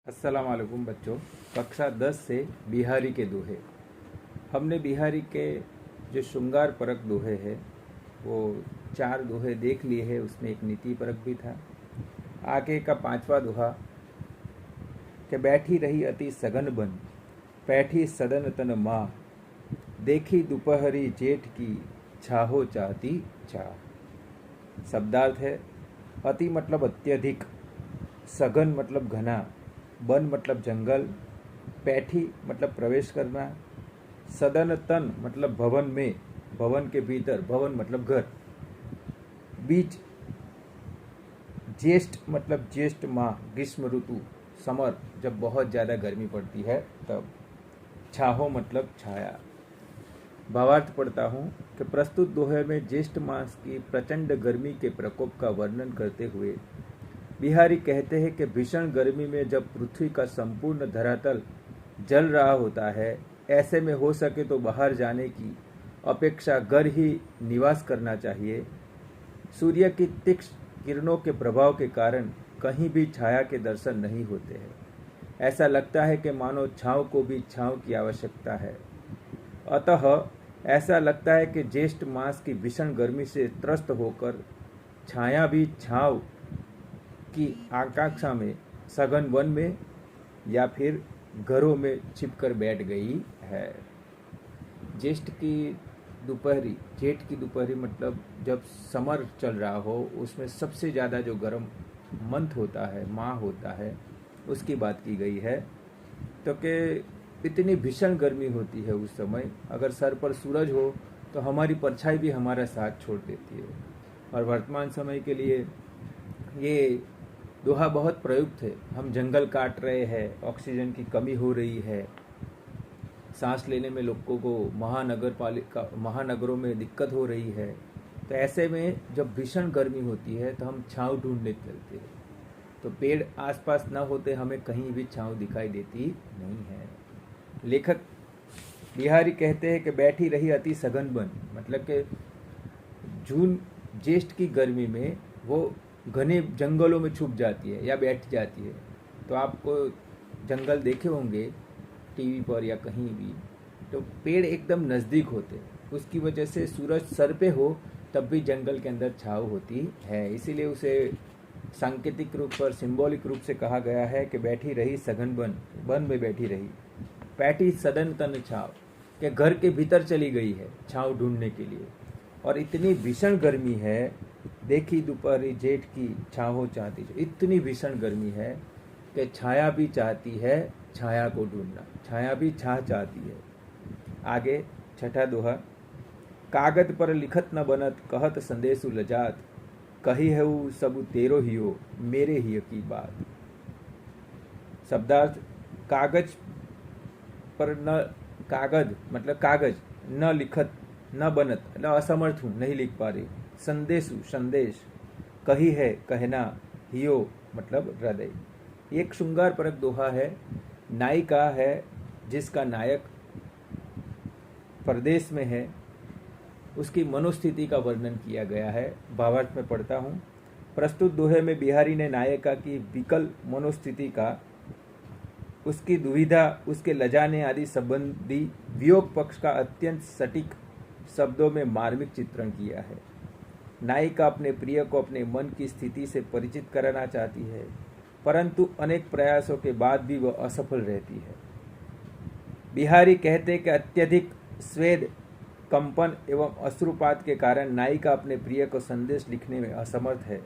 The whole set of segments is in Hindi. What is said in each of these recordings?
अस्सलाम वालेकुम बच्चों। कक्षा 10 से बिहारी के दोहे। हमने बिहारी के जो श्रृंगार परक दोहे हैं वो 4 दोहे देख लिए हैं, उसमें एक नीति परक भी था। आगे का 5वां दोहा कि बैठी रही अति सघन बन, पैठी सदन तन माँ, देखी दोपहरी जेठ की, छाहो चाहती चाह। शब्दार्थ है, अति मतलब अत्यधिक, सघन मतलब घना, वन मतलब जंगल, पैठी मतलब प्रवेश करना, सदन तन मतलब भवन में, भवन के भीतर, भवन मतलब घर, बीच ज्येष्ठ मतलब ज्येष्ठ माह, ग्रीष्म ऋतु, समर जब बहुत ज़्यादा गर्मी पड़ती है तब, छाहो मतलब छाया। भावार्थ पढ़ता हूँ कि प्रस्तुत दोहे में ज्येष्ठ मास की प्रचंड गर्मी के प्रकोप का वर्णन करते हुए बिहारी कहते हैं कि भीषण गर्मी में जब पृथ्वी का संपूर्ण धरातल जल रहा होता है, ऐसे में हो सके तो बाहर जाने की अपेक्षा घर ही निवास करना चाहिए। सूर्य की तीक्ष्ण किरणों के प्रभाव के कारण कहीं भी छाया के दर्शन नहीं होते हैं। ऐसा लगता है कि मानो छांव को भी छांव की आवश्यकता है। अतः ऐसा लगता है कि ज्येष्ठ मास की भीषण गर्मी से त्रस्त होकर छाया भी छांव की आकांक्षा में सघन वन में या फिर घरों में छिपकर बैठ गई है। ज्येष्ठ की दोपहरी, जेठ की दोपहरी मतलब जब समर चल रहा हो, उसमें सबसे ज़्यादा जो गर्म मंथ होता है, माह होता है, उसकी बात की गई है। तो कि इतनी भीषण गर्मी होती है उस समय, अगर सर पर सूरज हो तो हमारी परछाई भी हमारा साथ छोड़ देती है। और वर्तमान समय के लिए ये दोहा बहुत प्रयुक्त है। हम जंगल काट रहे हैं, ऑक्सीजन की कमी हो रही है, सांस लेने में लोगों को महानगरों में दिक्कत हो रही है। तो ऐसे में जब भीषण गर्मी होती है तो हम छांव ढूंढने चलते हैं। तो पेड़ आसपास न होते हमें कहीं भी छांव दिखाई देती नहीं है। लेखक बिहारी कहते हैं कि बैठी रही अति सघन बन, मतलब कि जून ज्येष्ठ की गर्मी में वो घने जंगलों में छुप जाती है या बैठ जाती है। तो आपको जंगल देखे होंगे टीवी पर या कहीं भी, तो पेड़ एकदम नज़दीक होते हैं, उसकी वजह से सूरज सर पे हो तब भी जंगल के अंदर छाव होती है। इसीलिए उसे सांकेतिक रूप पर, सिंबॉलिक रूप से कहा गया है कि बैठी रही सघन बन, वन में बैठी रही, पैठी सदन तन छाव, के घर के भीतर चली गई है छाव ढूंढने के लिए। और इतनी भीषण गर्मी है, देखी दोपहरी जेठ की, छाहो चाहती, इतनी भीषण गर्मी है कि छाया भी चाहती है छाया को ढूंढना, छाया भी छाह चाहती है। आगे 6ठा दोहा, कागज पर लिखत न बनत, कहत संदेशु लजात, कही है वो सब तेरो हियो, मेरे ही की बात। शब्दार्थ, कागज पर न, कागज मतलब कागज, न लिखत न बनत मतलब असमर्थ हूँ, नहीं लिख पा रही, संदेशु संदेश, कही है कहना, हियो मतलब हृदय। एक श्रृंगार परक दोहा है। नायिका है जिसका नायक परदेश में है, उसकी मनोस्थिति का वर्णन किया गया है। भावार्थ में पढ़ता हूँ। प्रस्तुत दोहे में बिहारी ने नायिका की विकल मनोस्थिति का, उसकी दुविधा, उसके लजाने आदि संबंधी वियोग पक्ष का अत्यंत सटीक शब्दों में मार्मिक चित्रण किया है। नायिका अपने प्रिय को अपने मन की स्थिति से परिचित कराना चाहती है, परंतु अनेक प्रयासों के बाद भी वह असफल रहती है। बिहारी कहते कि अत्यधिक स्वेद, कंपन एवं अश्रुपात के कारण नायिका अपने प्रिय को संदेश लिखने में असमर्थ है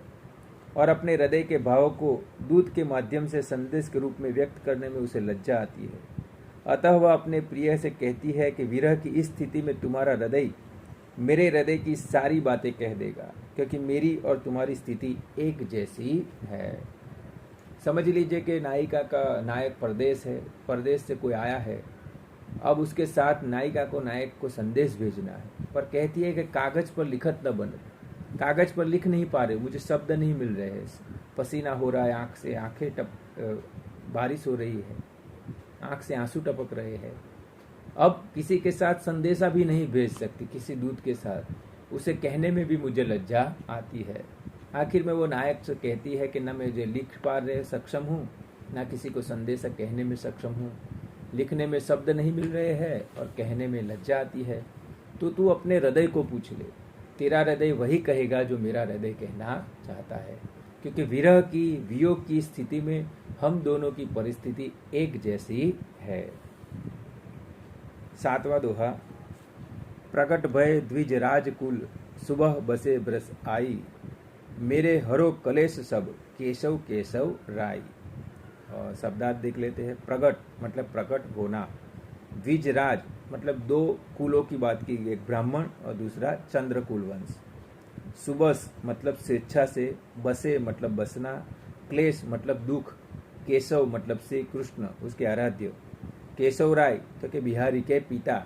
और अपने हृदय के भावों को दूत के माध्यम से संदेश के रूप में व्यक्त करने में उसे लज्जा आती है। अतः वह अपने प्रिय से कहती है कि विरह की इस स्थिति में तुम्हारा हृदय मेरे हृदय की सारी बातें कह देगा, क्योंकि मेरी और तुम्हारी स्थिति एक जैसी है। समझ लीजिए कि नायिका का नायक परदेश है, परदेश से कोई आया है, अब उसके साथ नायिका को नायक को संदेश भेजना है, पर कहती है कि कागज पर लिखत न बने, कागज पर लिख नहीं पा रहे, मुझे शब्द नहीं मिल रहे हैं, पसीना हो रहा है आँख से, बारिश हो रही है, आँख से आंसू टपक रहे हैं। अब किसी के साथ संदेशा भी नहीं भेज सकती, किसी दूत के साथ, उसे कहने में भी मुझे लज्जा आती है। आखिर में वो नायक से कहती है कि न मैं जो लिख पा रहे सक्षम हूँ, ना किसी को संदेशा कहने में सक्षम हूँ, लिखने में शब्द नहीं मिल रहे हैं और कहने में लज्जा आती है, तो तू अपने हृदय को पूछ ले। तेरा हृदय वही कहेगा जो मेरा हृदय कहना चाहता है, क्योंकि विरह की, वियोग की स्थिति में हम दोनों की परिस्थिति एक जैसी है। 7वां दोहा। प्रकट भय द्विज राजकुल, सुबह बसे ब्रस आई, मेरे हरो कलेश सब, केशव केशव राई। और शब्दार्थ देख लेते हैं। प्रगट मतलब प्रकट होना, द्विजराज मतलब दो कुलों की बात की, एक ब्राह्मण और दूसरा चंद्रकुल वंश। सुबस मतलब स्वेच्छा से, बसे मतलब बसना, क्लेश मतलब दुख, केशव मतलब श्री कृष्ण उसके आराध्य, केशव राय तो के बिहारी के पिता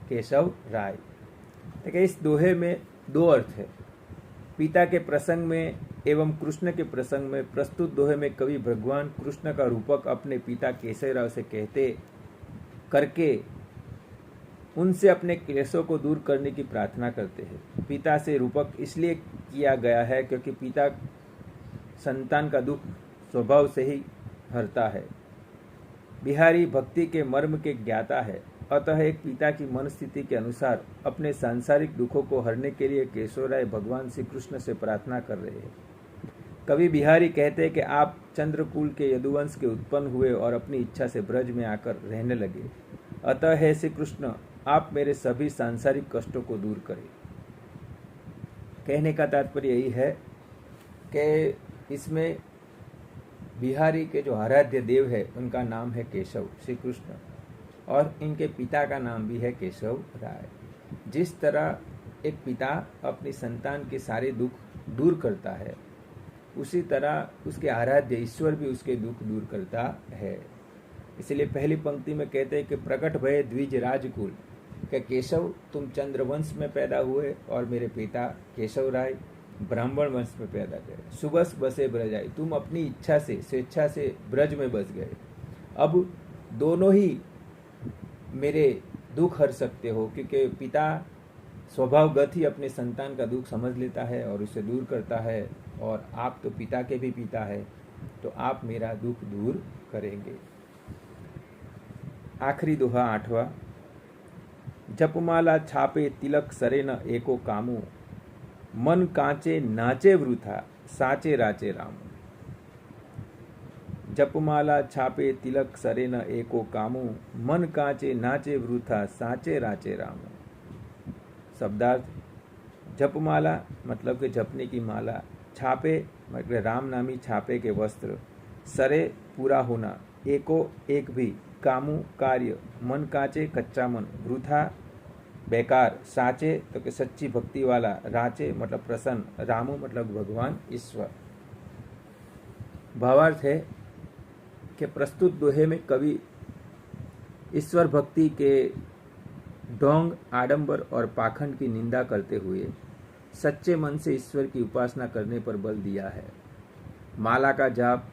केशव राय। देखिए इस दोहे में दो अर्थ है। पिता के प्रसंग में एवं कृष्ण के प्रसंग में प्रस्तुत दोहे में कवि भगवान कृष्ण का रूपक अपने पिता केशवराव से कहते करके उनसे अपने क्लेशों को दूर करने की प्रार्थना करते हैं। पिता से रूपक इसलिए किया गया है क्योंकि पिता संतान का दुख स्वभाव से ही हरता है। बिहारी भक्ति के मर्म के ज्ञाता है, अतः एक पिता की मन स्थिति के अनुसार अपने सांसारिक दुखों को हरने के लिए केशवराय भगवान श्री कृष्ण से प्रार्थना कर रहे हैं। कवि बिहारी कहते हैं कि आप चंद्रकुल के यदुवंश के उत्पन्न हुए और अपनी इच्छा से ब्रज में आकर रहने लगे, अतः हे श्री कृष्ण आप मेरे सभी सांसारिक कष्टों को दूर करें। कहने का तात्पर्य यही है कि इसमें बिहारी के जो आराध्य देव है उनका नाम है केशव श्री कृष्ण, और इनके पिता का नाम भी है केशव राय। जिस तरह एक पिता अपनी संतान के सारे दुख दूर करता है, उसी तरह उसके आराध्य ईश्वर भी उसके दुख दूर करता है। इसलिए पहली पंक्ति में कहते हैं कि प्रकट भय द्विज राजकुल, कि केशव तुम चंद्रवंश में पैदा हुए और मेरे पिता केशव राय ब्राह्मण वंश में पैदा गए। सुबह बसे ब्रज आई, तुम अपनी इच्छा से स्वेच्छा से ब्रज में बस गए। अब दोनों ही मेरे दुख हर सकते हो, क्योंकि पिता स्वभावगत ही अपने संतान का दुख समझ लेता है और उसे दूर करता है, और आप तो पिता के भी पिता है, तो आप मेरा दुख दूर करेंगे। आखिरी दोहा 8वां। जपमाला छापे तिलक सरे न एको कामू, मन कांचे नाचे वृथा, साचे राचे रामू। जपमाला छापे तिलक सरे न एको कामू, मन कांचे नाचे वृथा, साचे राचे रामू। शब्दार्थ। जपमाला मतलब कि जपने की माला, छापे मतलब राम नामी छापे के वस्त्र, सरे पूरा होना, एको एक भी, कामू कार्य, मन कांचे कच्चा मन, वृथा बेकार, साचे तो कि सच्ची भक्ति वाला, राचे मतलब प्रसन्न, रामू मतलब भगवान ईश्वर। भावार्थ है कि प्रस्तुत दोहे में कवि ईश्वर भक्ति के ढोंग, आडंबर और पाखंड की निंदा करते हुए सच्चे मन से ईश्वर की उपासना करने पर बल दिया है। माला का जाप,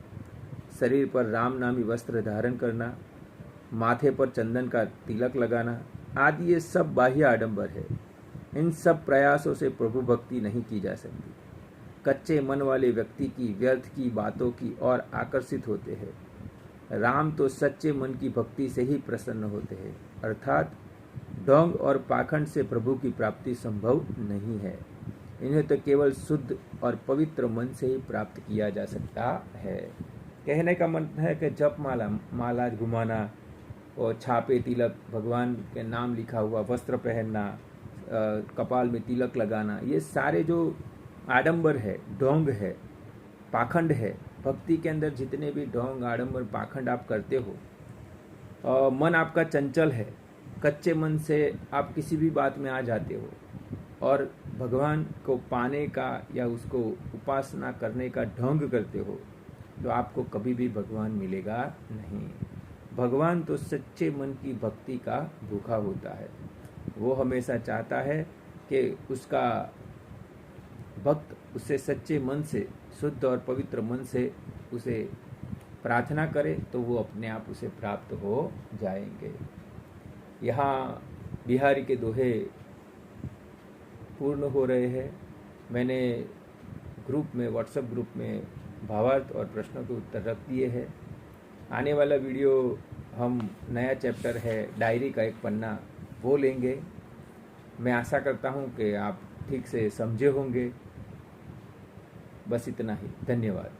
शरीर पर राम नामी वस्त्र धारण करना, माथे पर चंदन का तिलक लगाना आदि ये सब बाह्य आडंबर है। इन सब प्रयासों से प्रभु भक्ति नहीं की जा सकती। कच्चे मन वाले व्यक्ति की व्यर्थ की बातों की ओर आकर्षित होते हैं। राम तो सच्चे मन की भक्ति से ही प्रसन्न होते हैं, अर्थात ढोंग और पाखंड से प्रभु की प्राप्ति संभव नहीं है। इन्हें तो केवल शुद्ध और पवित्र मन से ही प्राप्त किया जा सकता है। कहने का मन है कि जप माला घुमाना और छापे तिलक, भगवान के नाम लिखा हुआ वस्त्र पहनना, कपाल में तिलक लगाना, ये सारे जो आडंबर है, ढोंग है, पाखंड है, भक्ति के अंदर जितने भी ढोंग आडंबर पाखंड आप करते हो, मन आपका चंचल है, कच्चे मन से आप किसी भी बात में आ जाते हो और भगवान को पाने का या उसको उपासना करने का ढोंग करते हो, तो आपको कभी भी भगवान मिलेगा नहीं। भगवान तो सच्चे मन की भक्ति का भूखा होता है। वो हमेशा चाहता है कि उसका भक्त उससे सच्चे मन से, शुद्ध और पवित्र मन से उसे प्रार्थना करे, तो वो अपने आप उसे प्राप्त हो जाएंगे। यहाँ बिहारी के दोहे पूर्ण हो रहे हैं। मैंने ग्रुप में, व्हाट्सएप ग्रुप में भावार्थ और प्रश्नों के उत्तर रख दिए हैं। आने वाला वीडियो हम नया चैप्टर है डायरी का एक पन्ना वो लेंगे। मैं आशा करता हूँ कि आप ठीक से समझे होंगे। बस इतना ही, धन्यवाद।